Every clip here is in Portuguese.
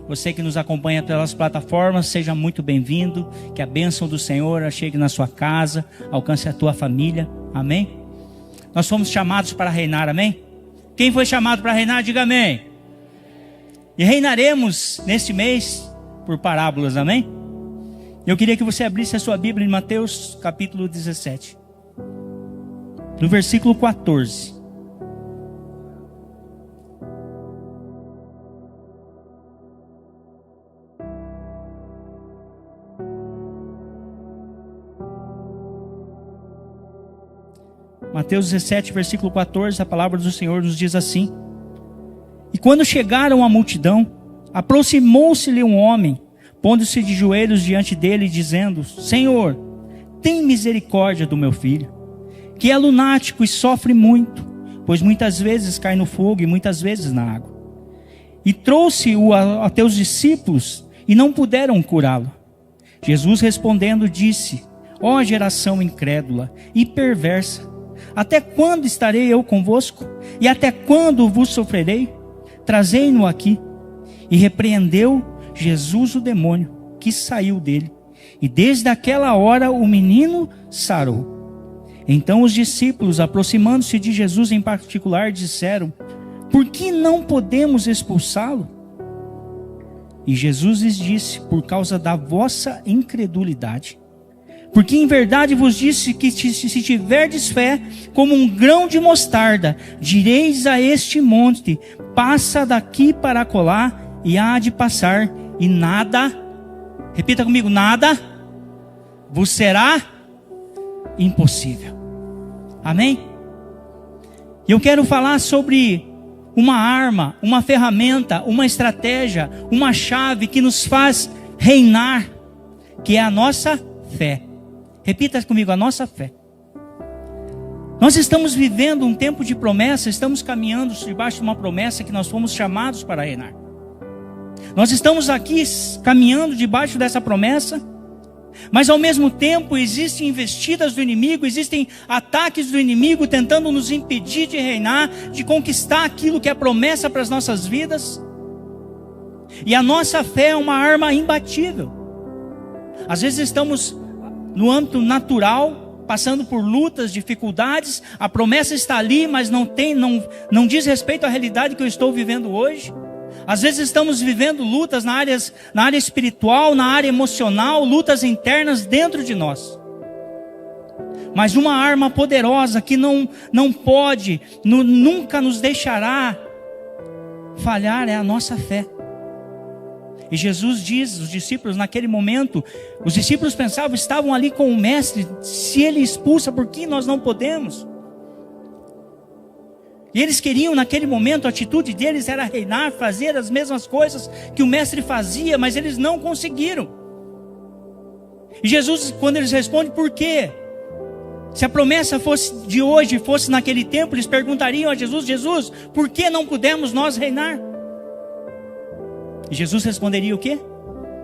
Você que nos acompanha pelas plataformas, seja muito bem-vindo. Que a bênção do Senhor chegue na sua casa, alcance a tua família. Amém? Nós fomos chamados para reinar, amém? Quem foi chamado para reinar, diga amém. E reinaremos neste mês por parábolas, amém? Eu queria que você abrisse a sua Bíblia em Mateus capítulo 17. No versículo 14. Mateus 17, versículo 14, a palavra do Senhor nos diz assim: E quando chegaram à multidão, aproximou-se-lhe um homem, pondo-se de joelhos diante dele, dizendo: Senhor, tem misericórdia do meu filho, que é lunático e sofre muito, pois muitas vezes cai no fogo e muitas vezes na água. E trouxe-o a teus discípulos, e não puderam curá-lo. Jesus respondendo disse: Ó geração incrédula e perversa, até quando estarei eu convosco? E até quando vos sofrerei? Trazei-no aqui. E repreendeu Jesus o demônio, que saiu dele. E desde aquela hora o menino sarou. Então os discípulos, aproximando-se de Jesus em particular, disseram: Por que não podemos expulsá-lo? E Jesus lhes disse: Por causa da vossa incredulidade. Porque em verdade vos disse que se tiverdes fé como um grão de mostarda, direis a este monte: passa daqui para acolá, e há de passar, e nada, repita comigo, nada vos será impossível. Amém? E eu quero falar sobre uma arma, uma ferramenta, uma estratégia, uma chave que nos faz reinar, que é a nossa fé. Repita comigo, a nossa fé. Nós estamos vivendo um tempo de promessa, estamos caminhando debaixo de uma promessa que nós fomos chamados para reinar. Nós estamos aqui caminhando debaixo dessa promessa, mas ao mesmo tempo existem investidas do inimigo, existem ataques do inimigo tentando nos impedir de reinar, de conquistar aquilo que é promessa para as nossas vidas. E a nossa fé é uma arma imbatível. Às vezes estamos no âmbito natural, passando por lutas, dificuldades, a promessa está ali, mas não diz respeito à realidade que eu estou vivendo hoje. Às vezes estamos vivendo lutas na área espiritual, na área emocional, lutas internas dentro de nós. Mas uma arma poderosa que não pode, nunca nos deixará falhar é a nossa fé. E Jesus diz, os discípulos naquele momento, os discípulos pensavam, estavam ali com o mestre, se ele expulsa, por que nós não podemos? E eles queriam naquele momento, a atitude deles era reinar, fazer as mesmas coisas que o mestre fazia, mas eles não conseguiram. E Jesus, quando eles respondem, por quê? Se a promessa fosse de hoje, fosse naquele tempo, eles perguntariam a Jesus: Jesus, por que não pudemos nós reinar? E Jesus responderia o quê?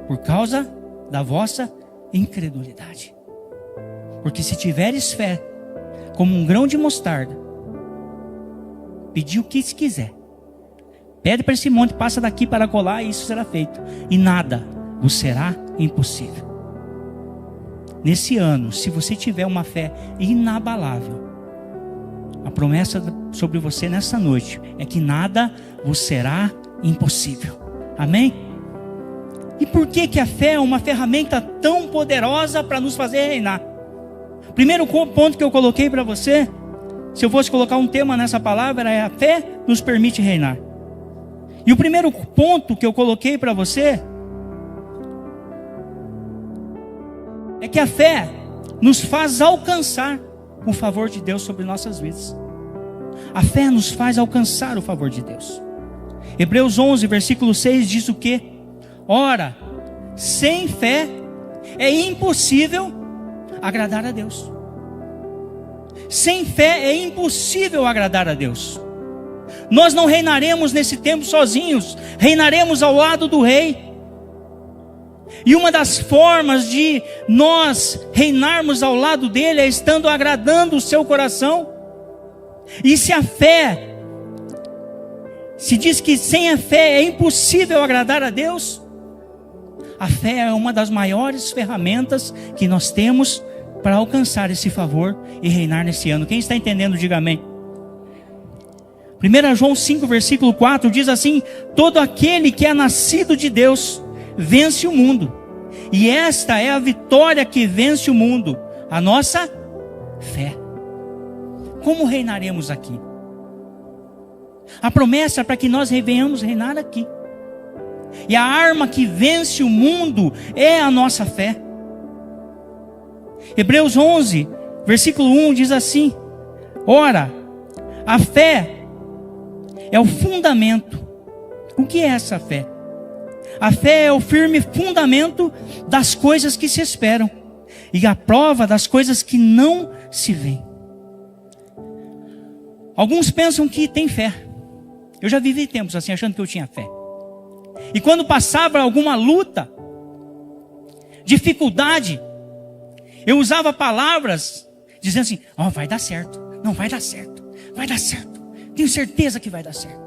Por causa da vossa incredulidade. Porque se tiveres fé, como um grão de mostarda, pedir o que se quiser, pede para esse monte, passa daqui para colar, e isso será feito. E nada vos será impossível. Nesse ano, se você tiver uma fé inabalável, a promessa sobre você nessa noite é que nada vos será impossível. Amém? E por que a fé é uma ferramenta tão poderosa para nos fazer reinar? Primeiro ponto que eu coloquei para você, se eu fosse colocar um tema nessa palavra, é: a fé nos permite reinar. E o primeiro ponto que eu coloquei para você é que a fé nos faz alcançar o favor de Deus sobre nossas vidas. A fé nos faz alcançar o favor de Deus. Hebreus 11, versículo 6 diz o quê? Ora, sem fé é impossível agradar a Deus. Sem fé é impossível agradar a Deus. Nós não reinaremos nesse tempo sozinhos, reinaremos ao lado do rei. E uma das formas de nós reinarmos ao lado dele é estando agradando o seu coração. E se a fé Se diz que sem a fé é impossível agradar a Deus. A fé é uma das maiores ferramentas que nós temos para alcançar esse favor e reinar nesse ano. Quem está entendendo, diga amém. 1 João 5, versículo 4 diz assim: todo aquele que é nascido de Deus vence o mundo. E esta é a vitória que vence o mundo, a nossa fé. Como reinaremos aqui? A promessa é para que nós venhamos reinar aqui. E a arma que vence o mundo é a nossa fé. Hebreus 11, versículo 1 diz assim: ora, a fé é o fundamento. O que é essa fé? A fé é o firme fundamento das coisas que se esperam e a prova das coisas que não se veem. Alguns pensam que tem fé. Eu já vivi tempos assim, achando que eu tinha fé. E quando passava alguma luta, dificuldade, eu usava palavras dizendo assim: ó, vai dar certo, não vai dar certo, vai dar certo, tenho certeza que vai dar certo.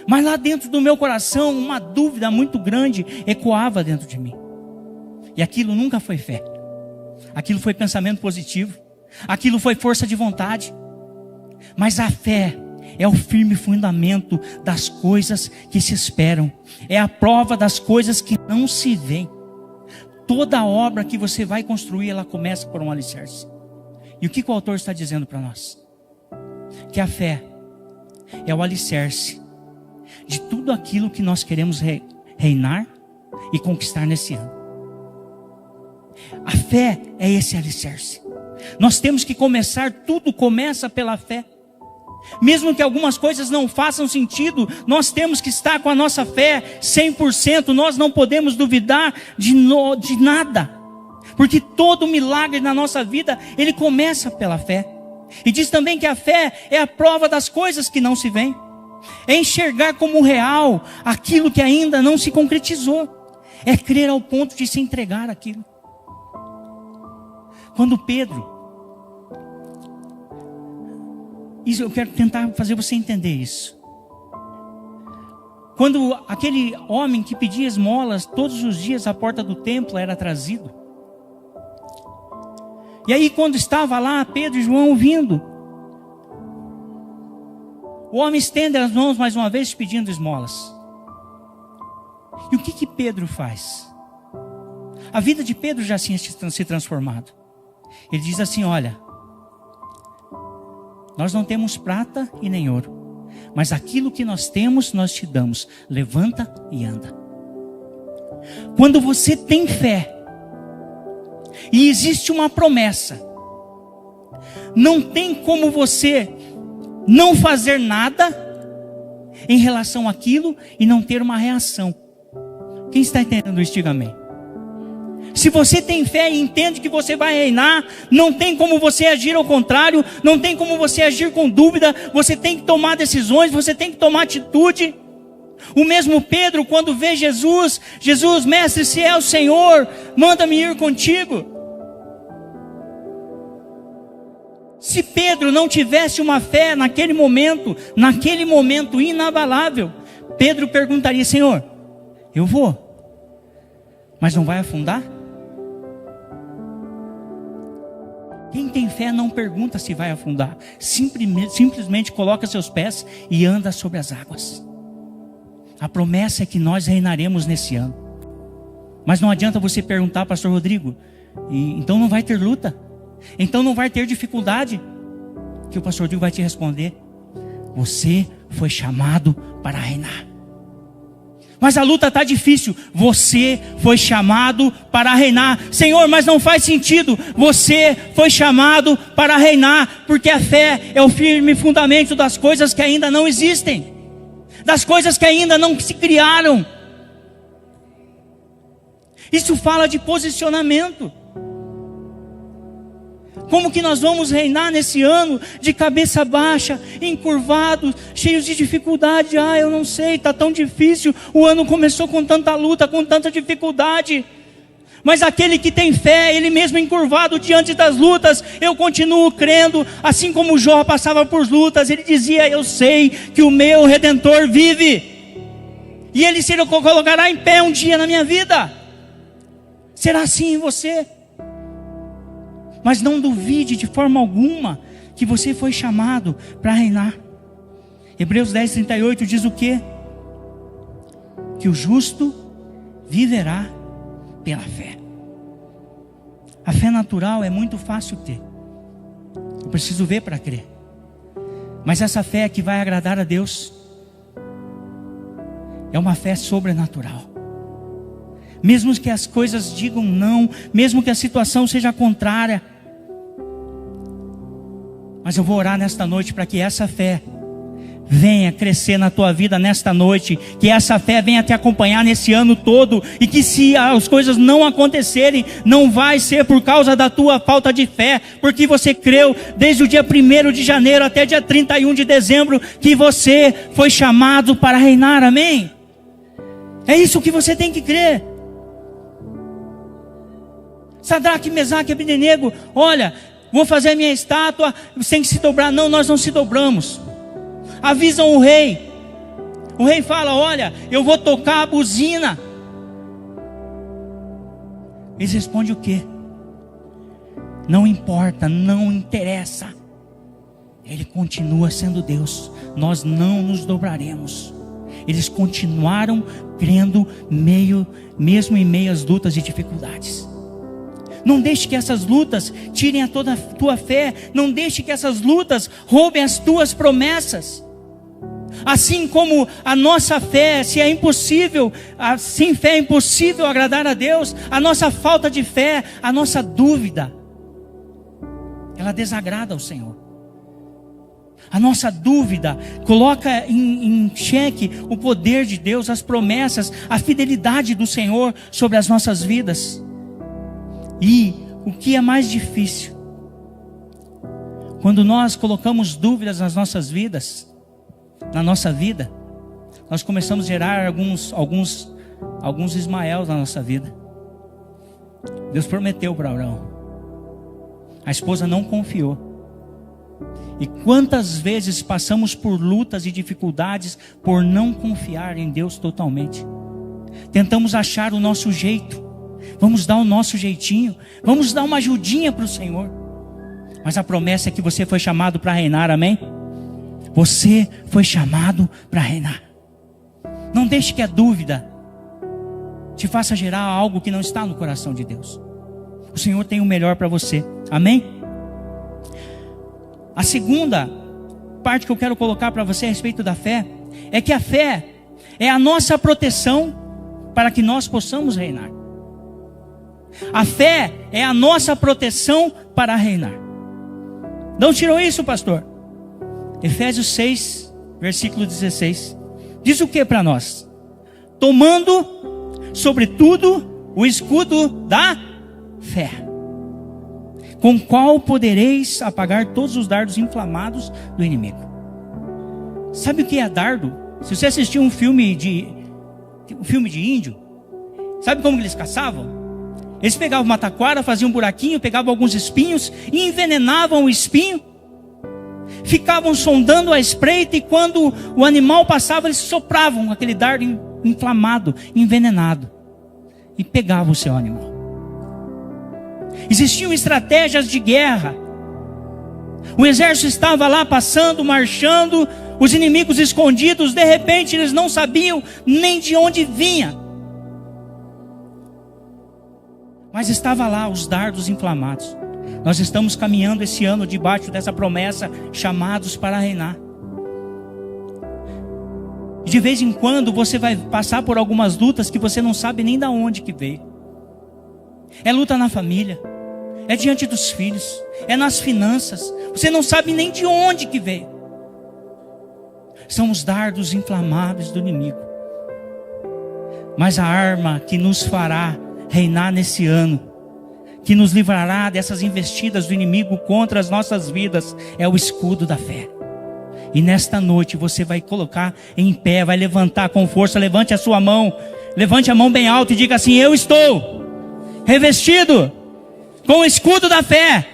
Mas lá dentro do meu coração, uma dúvida muito grande ecoava dentro de mim. E aquilo nunca foi fé. Aquilo foi pensamento positivo. Aquilo foi força de vontade. Mas a fé é o firme fundamento das coisas que se esperam. É a prova das coisas que não se veem. Toda obra que você vai construir, ela começa por um alicerce. E o que o autor está dizendo para nós? Que a fé é o alicerce de tudo aquilo que nós queremos reinar e conquistar nesse ano. A fé é esse alicerce. Nós temos que começar, tudo começa pela fé. Mesmo que algumas coisas não façam sentido, nós temos que estar com a nossa fé 100%. Nós não podemos duvidar de nada. Porque todo milagre na nossa vida, ele começa pela fé. E diz também que a fé é a prova das coisas que não se veem. É enxergar como real aquilo que ainda não se concretizou. É crer ao ponto de se entregar aquilo. Quando Pedro, isso eu quero tentar fazer você entender isso. Quando aquele homem que pedia esmolas todos os dias à porta do templo era trazido. E aí quando estava lá Pedro e João vindo, o homem estende as mãos mais uma vez pedindo esmolas. E o que Pedro faz? A vida de Pedro já tinha se transformado. Ele diz assim: olha, nós não temos prata e nem ouro, mas aquilo que nós temos nós te damos. Levanta e anda. Quando você tem fé e existe uma promessa, não tem como você não fazer nada em relação àquilo e não ter uma reação. Quem está entendendo isso, diga amém. Se você tem fé e entende que você vai reinar, não tem como você agir ao contrário, não tem como você agir com dúvida, você tem que tomar decisões, você tem que tomar atitude. O mesmo Pedro, quando vê Jesus, mestre, se é o Senhor, manda-me ir contigo. Se Pedro não tivesse uma fé naquele momento inabalável, Pedro perguntaria: Senhor, eu vou, mas não vai afundar? Quem tem fé não pergunta se vai afundar, simplesmente coloca seus pés e anda sobre as águas. A promessa é que nós reinaremos nesse ano. Mas não adianta você perguntar: pastor Rodrigo, então não vai ter luta? Então não vai ter dificuldade? Que o pastor Rodrigo vai te responder: você foi chamado para reinar. Mas a luta está difícil. Você foi chamado para reinar. Senhor, mas não faz sentido. Você foi chamado para reinar, porque a fé é o firme fundamento das coisas que ainda não existem, das coisas que ainda não se criaram. Isso fala de posicionamento. Como que nós vamos reinar nesse ano de cabeça baixa, encurvados, cheios de dificuldade? Eu não sei, está tão difícil. O ano começou com tanta luta, com tanta dificuldade. Mas aquele que tem fé, ele mesmo encurvado diante das lutas, eu continuo crendo. Assim como Jó passava por lutas, ele dizia: eu sei que o meu Redentor vive, e ele se colocará em pé um dia na minha vida. Será assim em você? Mas não duvide de forma alguma que você foi chamado para reinar. Hebreus 10:38 diz o quê? Que o justo viverá pela fé. A fé natural é muito fácil ter. Eu preciso ver para crer. Mas essa fé que vai agradar a Deus é uma fé sobrenatural. Mesmo que as coisas digam não, mesmo que a situação seja contrária, mas eu vou orar nesta noite para que essa fé venha crescer na tua vida nesta noite, que essa fé venha te acompanhar nesse ano todo, e que se as coisas não acontecerem, não vai ser por causa da tua falta de fé, porque você creu desde o dia 1º de janeiro até dia 31 de dezembro, que você foi chamado para reinar, amém? É isso que você tem que crer. Sadraque, Mesaque e Abdenego, olha, vou fazer a minha estátua, você tem que se dobrar. Não, nós não se dobramos. Avisam o rei. O rei fala: olha, eu vou tocar a buzina. Eles respondem o quê? Não importa, não interessa. Ele continua sendo Deus. Nós não nos dobraremos. Eles continuaram crendo mesmo em meio às lutas e dificuldades. Não deixe que essas lutas tirem toda a tua fé. Não deixe que essas lutas roubem as tuas promessas. Assim como a nossa fé, se é impossível, sem fé é impossível agradar a Deus, a nossa falta de fé, a nossa dúvida, ela desagrada ao Senhor. A nossa dúvida coloca em xeque o poder de Deus, as promessas, a fidelidade do Senhor sobre as nossas vidas. E o que é mais difícil? Quando nós colocamos dúvidas nas nossas vidas, na nossa vida, nós começamos a gerar alguns Ismaéls na nossa vida. Deus prometeu para Abraão, a esposa não confiou. E quantas vezes passamos por lutas e dificuldades por não confiar em Deus totalmente? Tentamos achar o nosso jeito, vamos dar o nosso jeitinho, vamos dar uma ajudinha para o Senhor. Mas a promessa é que você foi chamado para reinar, amém? Você foi chamado para reinar. Não deixe que a dúvida te faça gerar algo que não está no coração de Deus. O Senhor tem o melhor para você, amém? A segunda parte que eu quero colocar para você a respeito da fé é que a fé é a nossa proteção para que nós possamos reinar. A fé é a nossa proteção para reinar. Não tirou isso, pastor? Efésios 6, versículo 16. Diz o que para nós? Tomando, sobretudo, o escudo da fé, com o qual podereis apagar todos os dardos inflamados do inimigo. Sabe o que é dardo? Se você assistiu um filme de índio, sabe como eles caçavam? Eles pegavam uma taquara, faziam um buraquinho, pegavam alguns espinhos e envenenavam o espinho. Ficavam sondando a espreita, e quando o animal passava, eles sopravam aquele dardo inflamado, envenenado, e pegavam o seu animal. Existiam estratégias de guerra. O exército estava lá passando, marchando, os inimigos escondidos, de repente eles não sabiam nem de onde vinha. Mas estava lá os dardos inflamados. Nós estamos caminhando esse ano debaixo dessa promessa, chamados para reinar. De vez em quando você vai passar por algumas lutas que você não sabe nem de onde que veio. É luta na família, é diante dos filhos, é nas finanças. Você não sabe nem de onde que veio. São os dardos inflamáveis do inimigo. Mas a arma que nos fará reinar nesse ano, que nos livrará dessas investidas do inimigo contra as nossas vidas, é o escudo da fé. E nesta noite você vai colocar em pé, vai levantar com força. Levante a sua mão, levante a mão bem alta e diga assim: eu estou revestido com o escudo da fé,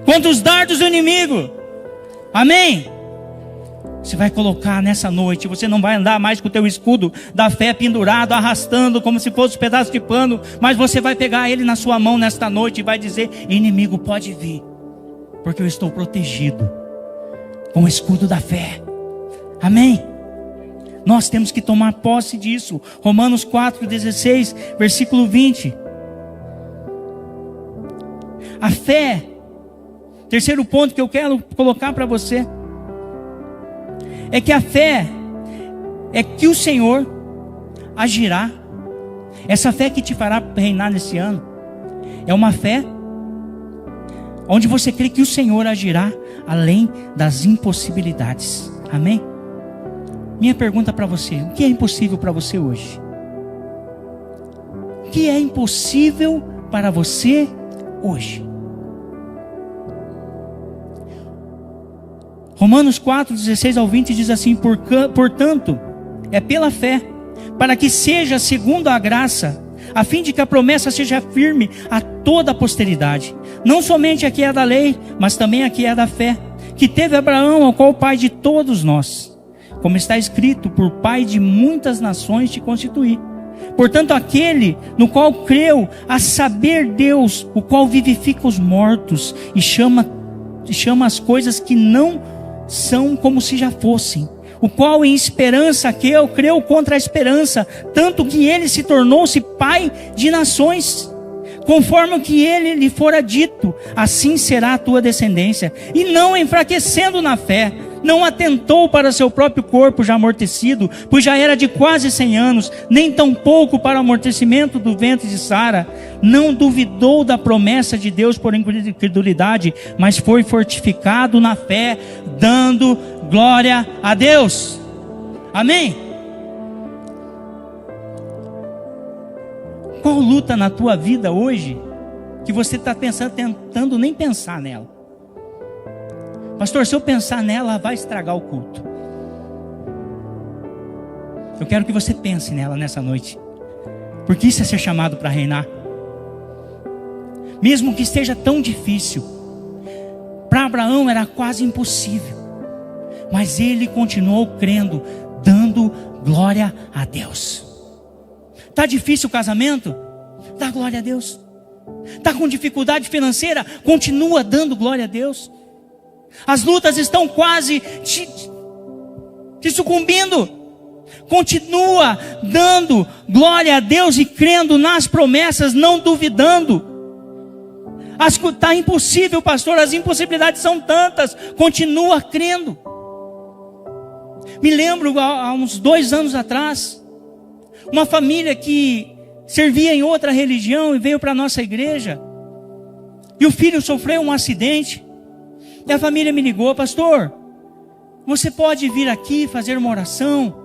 contra os dardos do inimigo. Amém? Você vai colocar nessa noite, você não vai andar mais com o teu escudo da fé pendurado, arrastando como se fosse um pedaço de pano, mas você vai pegar ele na sua mão nesta noite e vai dizer: inimigo, pode vir, porque eu estou protegido com o escudo da fé. Amém? Nós temos que tomar posse disso. Romanos 4:16, versículo 20. A fé, terceiro ponto que eu quero colocar para você, é que a fé é que o Senhor agirá. Essa fé que te fará reinar nesse ano é uma fé onde você crê que o Senhor agirá além das impossibilidades. Amém? Minha pergunta para você: o que é impossível para você hoje? O que é impossível para você hoje? Romanos 4:16 ao 20 diz assim: portanto, é pela fé, para que seja segundo a graça, a fim de que a promessa seja firme a toda a posteridade, não somente a que é da lei, mas também a que é da fé, que teve Abraão, ao qual pai de todos nós, como está escrito: por pai de muitas nações te constituí. Portanto, aquele no qual creu, a saber Deus, o qual vivifica os mortos e chama as coisas que não são como se já fossem, o qual em esperança que eu creu contra a esperança, tanto que ele se tornou-se pai de nações, conforme o que ele lhe fora dito, assim será a tua descendência. E não enfraquecendo na fé, não atentou para seu próprio corpo já amortecido, pois já era de quase 100 anos, nem tampouco para o amortecimento do ventre de Sara. Não duvidou da promessa de Deus por incredulidade, mas foi fortificado na fé, dando glória a Deus. Amém? Qual luta na tua vida hoje que você está tentando nem pensar nela? Pastor, se eu pensar nela, vai estragar o culto. Eu quero que você pense nela nessa noite, porque isso é ser chamado para reinar. Mesmo que esteja tão difícil, para Abraão era quase impossível, mas ele continuou crendo, dando glória a Deus. Está difícil o casamento? Dá glória a Deus. Está com dificuldade financeira? Continua dando glória a Deus. As lutas estão quase te sucumbindo. Continua dando glória a Deus e crendo nas promessas, não duvidando. Está impossível, pastor, as impossibilidades são tantas. Continua crendo. Me lembro, há uns 2 anos atrás, uma família que servia em outra religião e veio para a nossa igreja. E o filho sofreu um acidente. E a família me ligou: pastor, você pode vir aqui fazer uma oração?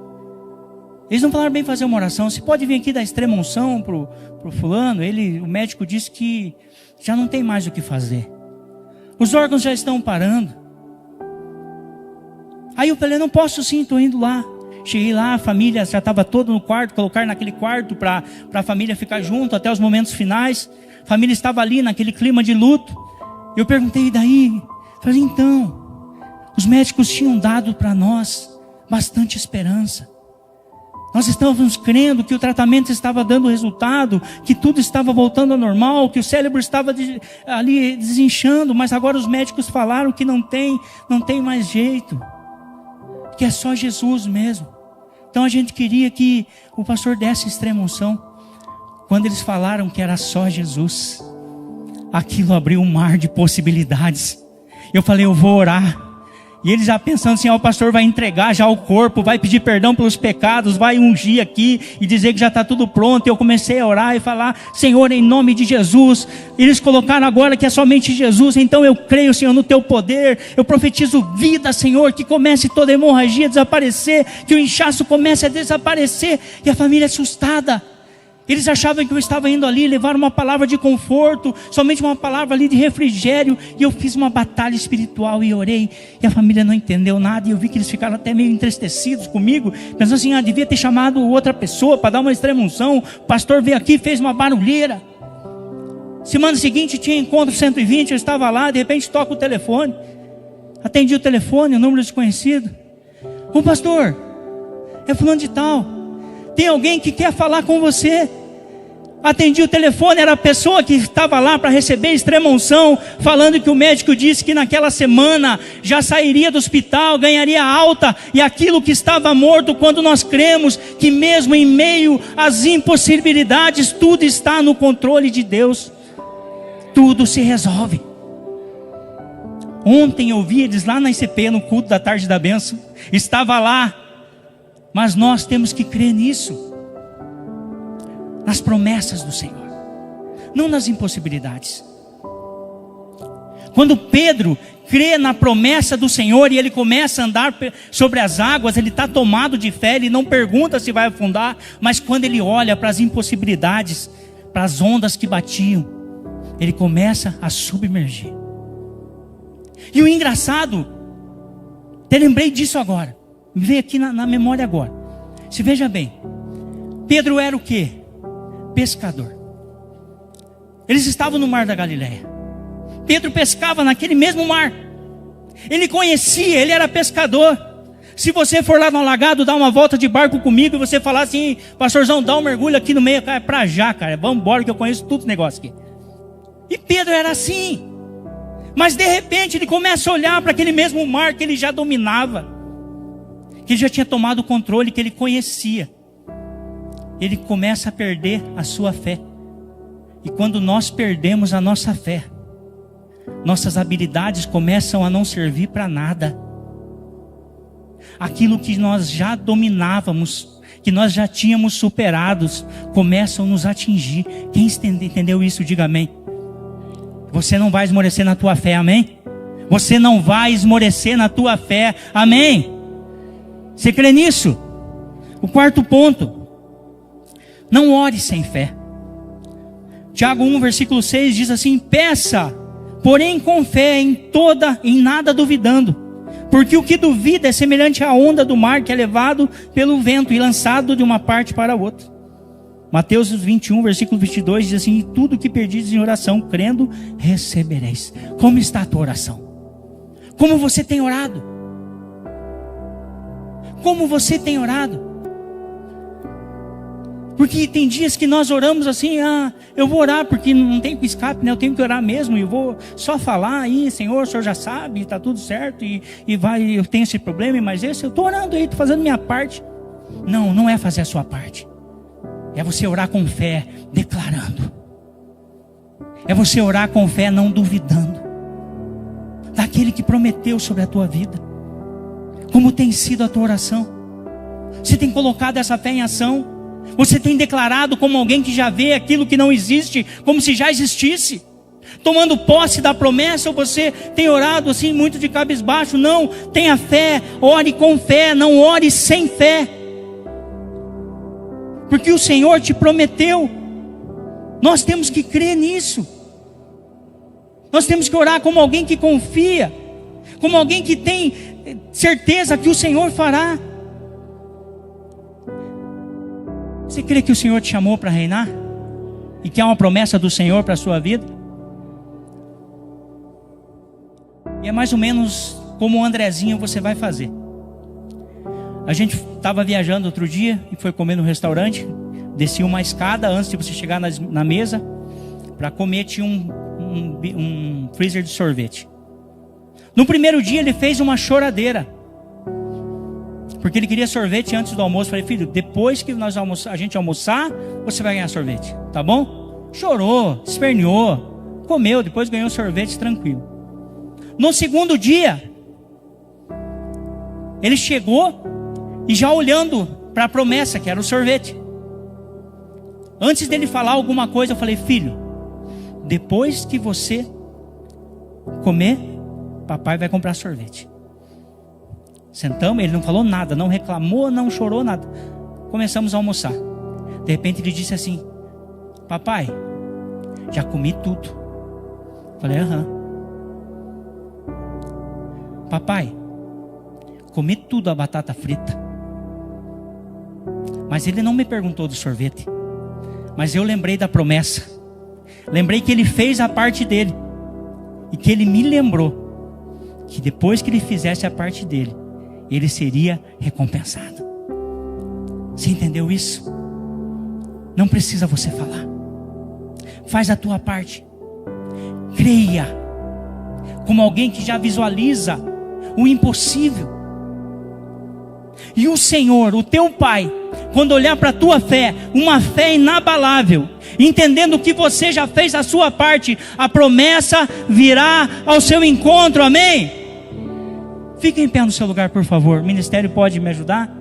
Eles não falaram bem fazer uma oração. Você pode vir aqui dar extrema unção pro fulano? O médico disse que já não tem mais o que fazer. Os órgãos já estão parando. Aí eu falei: não posso sim, estou indo lá. Cheguei lá, a família já estava toda no quarto, colocar naquele quarto para a família ficar junto até os momentos finais. A família estava ali naquele clima de luto. Eu perguntei: e daí? Falei: então, os médicos tinham dado para nós bastante esperança. Nós estávamos crendo que o tratamento estava dando resultado, que tudo estava voltando ao normal, que o cérebro estava ali desinchando, mas agora os médicos falaram que não tem mais jeito, que é só Jesus mesmo. Então a gente queria que o pastor desse extrema unção. Quando eles falaram que era só Jesus, aquilo abriu um mar de possibilidades. Eu falei: eu vou orar. E eles já pensando assim: o pastor vai entregar já o corpo, vai pedir perdão pelos pecados, vai ungir aqui e dizer que já está tudo pronto. E eu comecei a orar e falar: Senhor, em nome de Jesus. Eles colocaram agora que é somente Jesus. Então eu creio, Senhor, no teu poder. Eu profetizo vida, Senhor, que comece toda a hemorragia a desaparecer, que o inchaço comece a desaparecer. E a família assustada, eles achavam que eu estava indo ali levar uma palavra de conforto, somente uma palavra ali de refrigério. E eu fiz uma batalha espiritual e orei. E a família não entendeu nada. E eu vi que eles ficaram até meio entristecidos comigo, pensando assim: devia ter chamado outra pessoa para dar uma extrema unção. O pastor veio aqui e fez uma barulheira. Semana seguinte tinha encontro 120, eu estava lá, de repente toca o telefone. Atendi o telefone, o número desconhecido. Ô pastor, é fulano de tal. Tem alguém que quer falar com você. Atendi o telefone, era a pessoa que estava lá para receber extrema unção, falando que o médico disse que naquela semana já sairia do hospital, ganharia alta, e aquilo que estava morto, quando nós cremos que mesmo em meio às impossibilidades, tudo está no controle de Deus, tudo se resolve. Ontem eu vi eles lá na ICP, no culto da tarde da bênção, estava lá, mas nós temos que crer nisso, nas promessas do Senhor, não nas impossibilidades. Quando Pedro crê na promessa do Senhor e ele começa a andar sobre as águas, ele está tomado de fé, ele não pergunta se vai afundar, mas quando ele olha para as impossibilidades, para as ondas que batiam, ele começa a submergir. E o engraçado, até lembrei disso agora, me veio aqui na memória agora. Se veja bem, Pedro era o quê? Pescador. Eles estavam no mar da Galileia. Pedro pescava naquele mesmo mar. Ele conhecia, ele era pescador. Se você for lá no alagado, dar uma volta de barco comigo e você falar assim, pastorzão, dá um mergulho aqui no meio, cara, é pra já, cara, vamos embora que eu conheço tudo os negócios aqui. E Pedro era assim. Mas de repente ele começa a olhar para aquele mesmo mar que ele já dominava, que ele já tinha tomado o controle, que ele conhecia. Ele começa a perder a sua fé. E quando nós perdemos a nossa fé, nossas habilidades começam a não servir para nada. Aquilo que nós já dominávamos, que nós já tínhamos superados, começam a nos atingir. Quem entendeu isso, diga amém. Você não vai esmorecer na tua fé, amém? Você não vai esmorecer na tua fé, amém? Você crê nisso? O quarto ponto: não ore sem fé. Tiago 1, versículo 6 diz assim: peça, porém com fé, em nada duvidando. Porque o que duvida é semelhante à onda do mar, que é levado pelo vento e lançado de uma parte para a outra. Mateus 21, versículo 22 diz assim: tudo que pedis em oração, crendo, recebereis. Como está a tua oração? Como você tem orado? Como você tem orado? Porque tem dias que nós oramos assim, eu vou orar porque não tem escape, né? Eu tenho que orar mesmo, e eu vou só falar aí, Senhor, o Senhor já sabe, está tudo certo, e eu tenho esse problema, mas esse, eu estou orando aí, estou fazendo minha parte. Não, não é fazer a sua parte. É você orar com fé, declarando. É você orar com fé, não duvidando daquele que prometeu sobre a tua vida. Como tem sido a tua oração? Você tem colocado essa fé em ação? Você tem declarado como alguém que já vê aquilo que não existe, como se já existisse? Tomando posse da promessa, ou você tem orado assim muito de cabisbaixo? Não, tenha fé, ore com fé, não ore sem fé. Porque o Senhor te prometeu. Nós temos que crer nisso. Nós temos que orar como alguém que confia, como alguém que tem certeza que o Senhor fará. Você crê que o Senhor te chamou para reinar? E que há uma promessa do Senhor para a sua vida? E é mais ou menos como o Andrezinho você vai fazer. A gente estava viajando outro dia e foi comer no restaurante. Desci uma escada antes de você chegar na mesa. Para comer tinha um freezer de sorvete. No primeiro dia ele fez uma choradeira, porque ele queria sorvete antes do almoço. Falei: filho, depois que a gente almoçar, você vai ganhar sorvete, tá bom? Chorou, esperneou, comeu, depois ganhou sorvete tranquilo. No segundo dia, ele chegou e já olhando para a promessa, que era o sorvete. Antes dele falar alguma coisa, eu falei: filho, depois que você comer, papai vai comprar sorvete. Sentamos, ele não falou nada, não reclamou, não chorou, nada. Começamos a almoçar. De repente ele disse assim: papai, já comi tudo. Falei: aham. Papai, comi tudo a batata frita. Mas ele não me perguntou do sorvete. Mas eu lembrei da promessa. Lembrei que ele fez a parte dele. E que ele me lembrou que depois que ele fizesse a parte dele, ele seria recompensado. Você entendeu isso? Não precisa você falar. Faz a tua parte. Creia. Como alguém que já visualiza o impossível. E o Senhor, o teu Pai, quando olhar para a tua fé, uma fé inabalável, entendendo que você já fez a sua parte, a promessa virá ao seu encontro, amém? Fique em pé no seu lugar, por favor. O ministério pode me ajudar?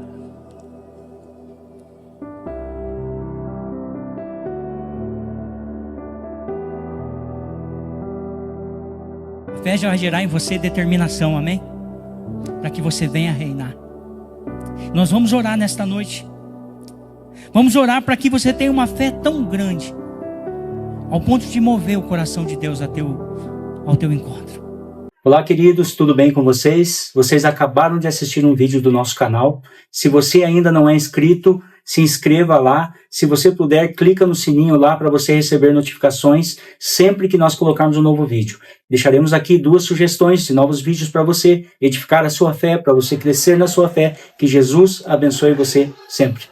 A fé já vai gerar em você determinação, amém? Para que você venha reinar. Nós vamos orar nesta noite. Vamos orar para que você tenha uma fé tão grande, ao ponto de mover o coração de Deus ao teu encontro. Olá, queridos, tudo bem com vocês? Vocês acabaram de assistir um vídeo do nosso canal. Se você ainda não é inscrito, se inscreva lá. Se você puder, clica no sininho lá para você receber notificações sempre que nós colocarmos um novo vídeo. Deixaremos aqui 2 sugestões de novos vídeos para você edificar a sua fé, para você crescer na sua fé. Que Jesus abençoe você sempre.